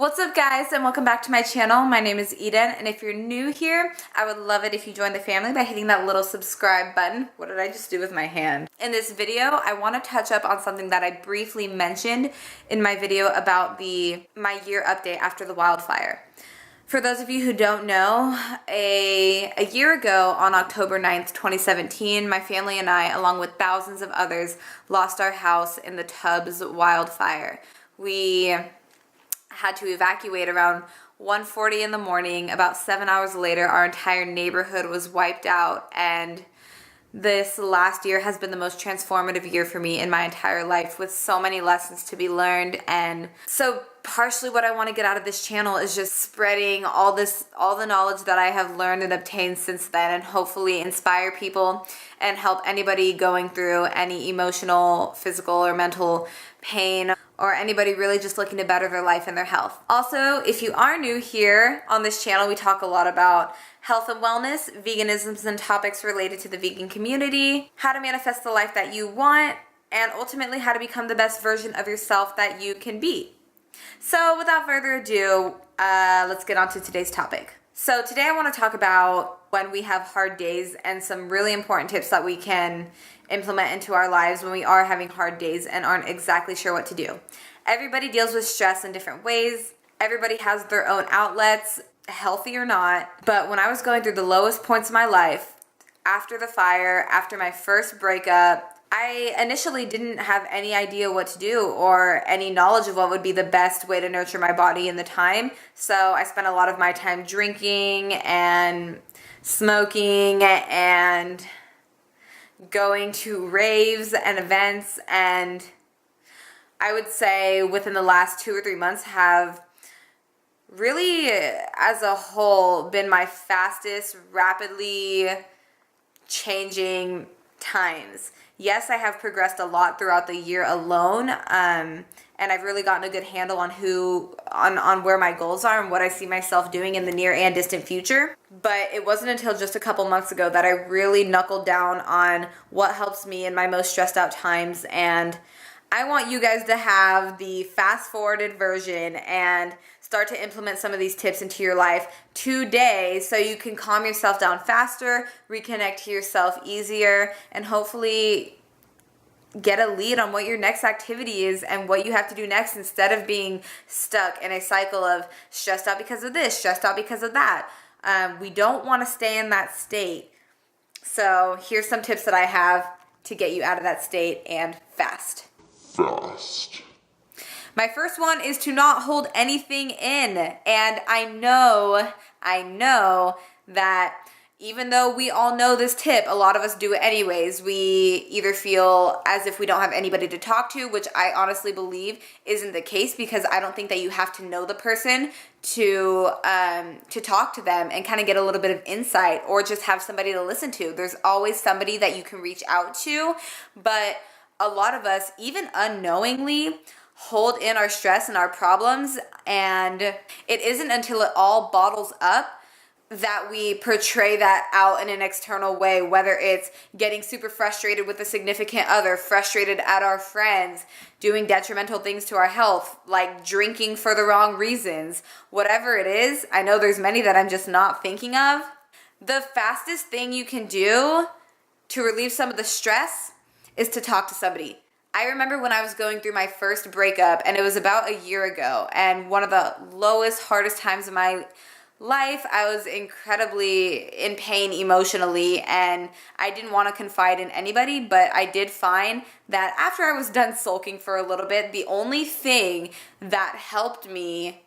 What's up guys, and welcome back to my channel. My name is Eden, and if you're new here, I would love it if you join the family by hitting that little subscribe button. What did I just do with my hand? In this video, I want to touch up on something that I briefly mentioned in my video about my year update after the wildfire. For those of you who don't know, a year ago on October 9th, 2017, my family and I, along with thousands of others, lost our house in the Tubbs wildfire. We had to evacuate around 1:40 in the morning. About 7 hours later, our entire neighborhood was wiped out, and this last year has been the most transformative year for me in my entire life, with so many lessons to be learned. And so partially what I want to get out of this channel is just spreading all the knowledge that I have learned and obtained since then, and hopefully inspire people and help anybody going through any emotional, physical, or mental pain, or anybody really just looking to better their life and their health. Also, if you are new here on this channel, we talk a lot about health and wellness, veganisms and topics related to the vegan community, how to manifest the life that you want, and ultimately how to become the best version of yourself that you can be. So without further ado, let's get on to today's topic. So today I want to talk about when we have hard days and some really important tips that we can implement into our lives when we are having hard days and aren't exactly sure what to do. Everybody deals with stress in different ways. Everybody has their own outlets, healthy or not. But when I was going through the lowest points of my life, after the fire, after my first breakup, I initially didn't have any idea what to do or any knowledge of what would be the best way to nurture my body in the time. So I spent a lot of my time drinking and smoking and going to raves and events, and I would say within the last 2 or 3 months have really, as a whole, been my fastest, rapidly changing times. Yes, I have progressed a lot throughout the year alone, and I've really gotten a good handle on where my goals are and what I see myself doing in the near and distant future. But it wasn't until just a couple months ago that I really knuckled down on what helps me in my most stressed out times, and I want you guys to have the fast forwarded version and start to implement some of these tips into your life today so you can calm yourself down faster, reconnect to yourself easier, and hopefully get a lead on what your next activity is and what you have to do next, instead of being stuck in a cycle of stressed out because of this, stressed out because of that. We don't want to stay in that state. So here's some tips that I have to get you out of that state and fast. My first one is to not hold anything in. And I know that even though we all know this tip, a lot of us do it anyways. We either feel as if we don't have anybody to talk to, which I honestly believe isn't the case, because I don't think that you have to know the person to talk to them and kind of get a little bit of insight or just have somebody to listen to. There's always somebody that you can reach out to, but a lot of us, even unknowingly, hold in our stress and our problems, and it isn't until it all bottles up that we portray that out in an external way, whether it's getting super frustrated with a significant other, frustrated at our friends, doing detrimental things to our health, like drinking for the wrong reasons, whatever it is. I know there's many that I'm just not thinking of. The fastest thing you can do to relieve some of the stress is to talk to somebody. I remember when I was going through my first breakup, and it was about a year ago, and one of the lowest, hardest times of my life. I was incredibly in pain emotionally, and I didn't want to confide in anybody, but I did find that after I was done sulking for a little bit, the only thing that helped me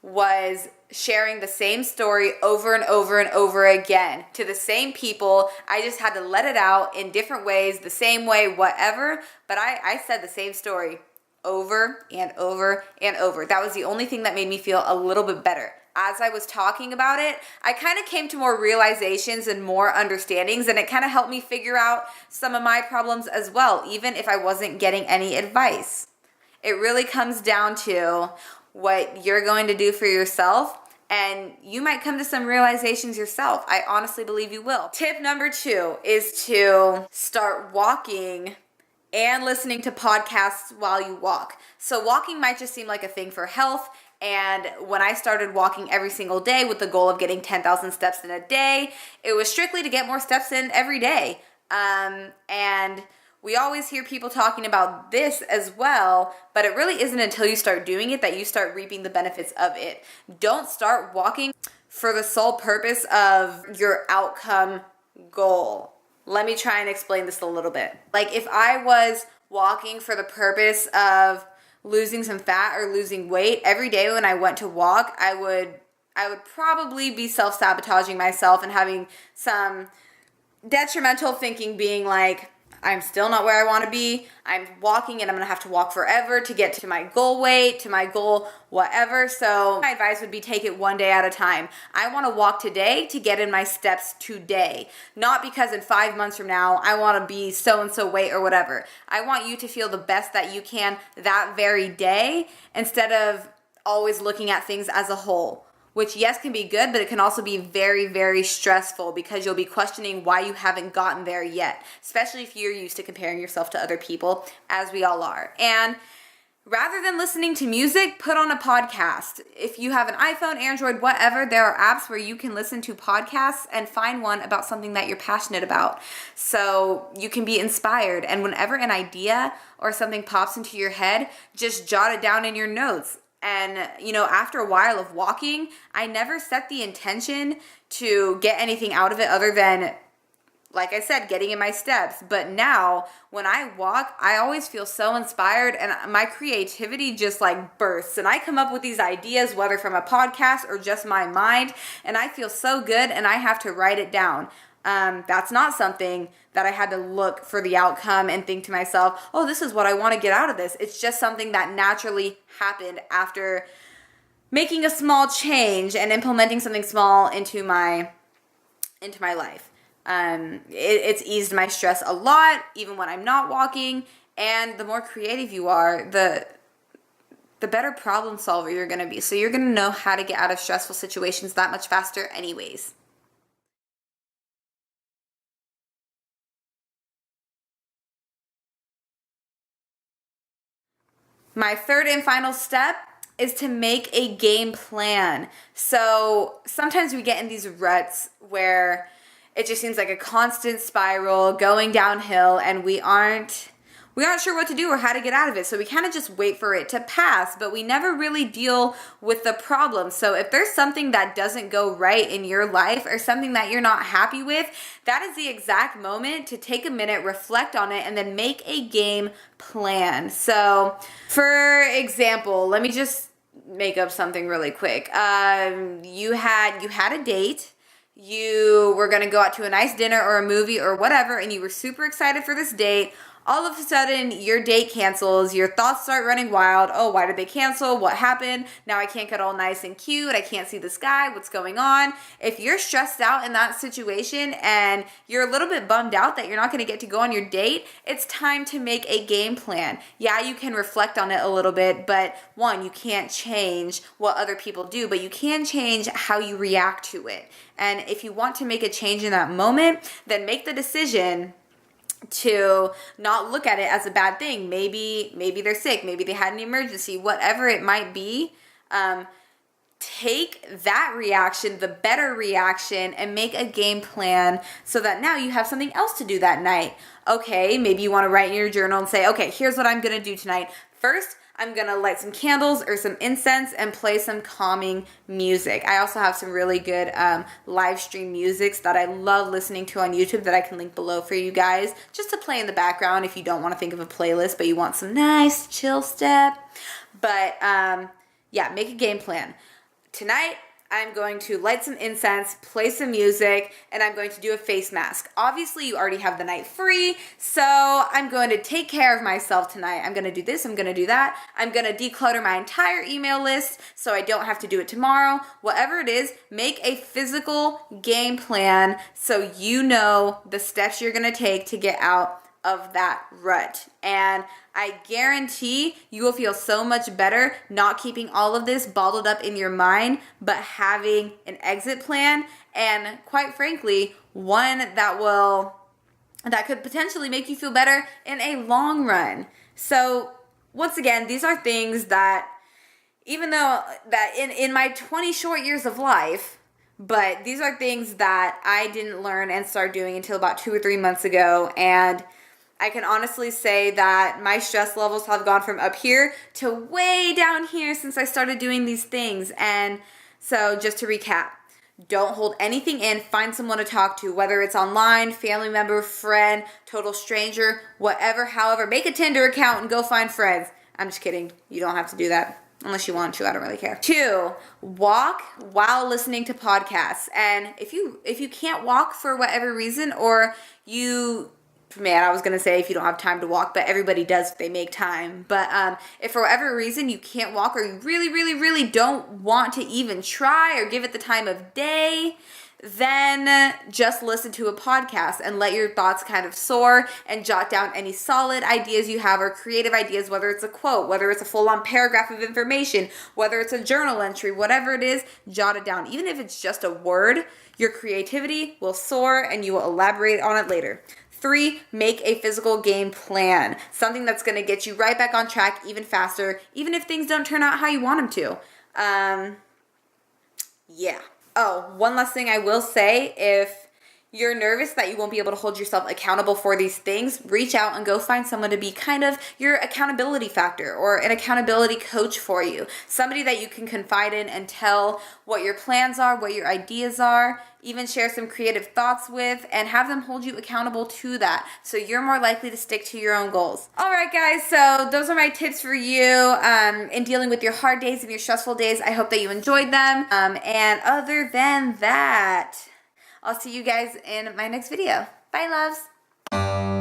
was sharing the same story over and over and over again to the same people. I just had to let it out in different ways, the same way, whatever, but I said the same story over and over and over. That was the only thing that made me feel a little bit better. As I was talking about it, I kind of came to more realizations and more understandings, and it kind of helped me figure out some of my problems as well, even if I wasn't getting any advice. It really comes down to what you're going to do for yourself, and you might come to some realizations yourself. I honestly believe you will. Tip number 2 is to start walking and listening to podcasts while you walk. So walking might just seem like a thing for health, And when I started walking every single day with the goal of getting 10,000 steps in a day, it was strictly to get more steps in every day. And we always hear people talking about this as well, but it really isn't until you start doing it that you start reaping the benefits of it. Don't start walking for the sole purpose of your outcome goal. Let me try and explain this a little bit. Like if I was walking for the purpose of losing some fat or losing weight, every day when I went to walk, I would probably be self-sabotaging myself and having some detrimental thinking, being like, I'm still not where I want to be. I'm walking and I'm going to have to walk forever to get to my goal weight, to my goal whatever. So my advice would be take it one day at a time. I want to walk today to get in my steps today. Not because in 5 months from now, I want to be so-and-so weight or whatever. I want you to feel the best that you can that very day instead of always looking at things as a whole. Which, yes, can be good, but it can also be very, very stressful because you'll be questioning why you haven't gotten there yet, especially if you're used to comparing yourself to other people, as we all are. And rather than listening to music, put on a podcast. If you have an iPhone, Android, whatever, there are apps where you can listen to podcasts and find one about something that you're passionate about. So you can be inspired. And whenever an idea or something pops into your head, just jot it down in your notes. And, after a while of walking, I never set the intention to get anything out of it other than, like I said, getting in my steps. But now, when I walk, I always feel so inspired and my creativity just like bursts. And I come up with these ideas, whether from a podcast or just my mind, and I feel so good and I have to write it down. That's not something that I had to look for the outcome and think to myself, oh, this is what I want to get out of this. It's just something that naturally happened after making a small change and implementing something small into my life. It's eased my stress a lot, even when I'm not walking. And the more creative you are, the better problem solver you're going to be. So you're going to know how to get out of stressful situations that much faster anyways. My third and final step is to make a game plan. So sometimes we get in these ruts where it just seems like a constant spiral going downhill and we aren't sure what to do or how to get out of it. So we kind of just wait for it to pass, but we never really deal with the problem. So if there's something that doesn't go right in your life or something that you're not happy with, that is the exact moment to take a minute, reflect on it, and then make a game plan. So for example, let me just make up something really quick. You had a date. You were going to go out to a nice dinner or a movie or whatever, and you were super excited for this date. All of a sudden, your date cancels. Your thoughts start running wild. Oh, why did they cancel? What happened? Now I can't get all nice and cute. I can't see the sky. What's going on? If you're stressed out in that situation and you're a little bit bummed out that you're not going to get to go on your date, it's time to make a game plan. Yeah, you can reflect on it a little bit, but one, you can't change what other people do, but you can change how you react to it. And if you want to make a change in that moment, then make the decision to not look at it as a bad thing. Maybe they're sick, maybe they had an emergency, whatever it might be. Take that reaction, the better reaction, and make a game plan so that now you have something else to do that night. Okay, maybe you want to write in your journal and say, okay, here's what I'm going to do tonight. First, I'm going to light some candles or some incense and play some calming music. I also have some really good live stream musics that I love listening to on YouTube that I can link below for you guys, just to play in the background if you don't want to think of a playlist, but you want some nice chill step. But yeah, make a game plan. Tonight, I'm going to light some incense, play some music, and I'm going to do a face mask. Obviously, you already have the night free, so I'm going to take care of myself tonight. I'm going to do this, I'm going to do that. I'm going to declutter my entire email list so I don't have to do it tomorrow. Whatever it is, make a physical game plan so you know the steps you're going to take to get out of that rut. And I guarantee you will feel so much better not keeping all of this bottled up in your mind, but having an exit plan, and quite frankly, one that could potentially make you feel better in a long run. So once again, these are things that even though that in my 20 short years of life, but these are things that I didn't learn and start doing until about 2 or 3 months ago. And I can honestly say that my stress levels have gone from up here to way down here since I started doing these things. And so just to recap, don't hold anything in. Find someone to talk to, whether it's online, family member, friend, total stranger, whatever, however. Make a Tinder account and go find friends. I'm just kidding. You don't have to do that. Unless you want to, I don't really care. 2, walk while listening to podcasts. And if you can't walk for whatever reason, or man, I was going to say if you don't have time to walk, but everybody does if they make time. But if for whatever reason you can't walk, or you really, really, really don't want to even try or give it the time of day, then just listen to a podcast and let your thoughts kind of soar and jot down any solid ideas you have or creative ideas, whether it's a quote, whether it's a full-on paragraph of information, whether it's a journal entry, whatever it is, jot it down. Even if it's just a word, your creativity will soar and you will elaborate on it later. 3, make a physical game plan. Something that's going to get you right back on track even faster, even if things don't turn out how you want them to. Yeah. Oh, one last thing I will say, if you're nervous that you won't be able to hold yourself accountable for these things, reach out and go find someone to be kind of your accountability factor or an accountability coach for you. Somebody that you can confide in and tell what your plans are, what your ideas are, even share some creative thoughts with, and have them hold you accountable to that, so you're more likely to stick to your own goals. All right, guys, so those are my tips for you in dealing with your hard days and your stressful days. I hope that you enjoyed them. And other than that, I'll see you guys in my next video. Bye, loves.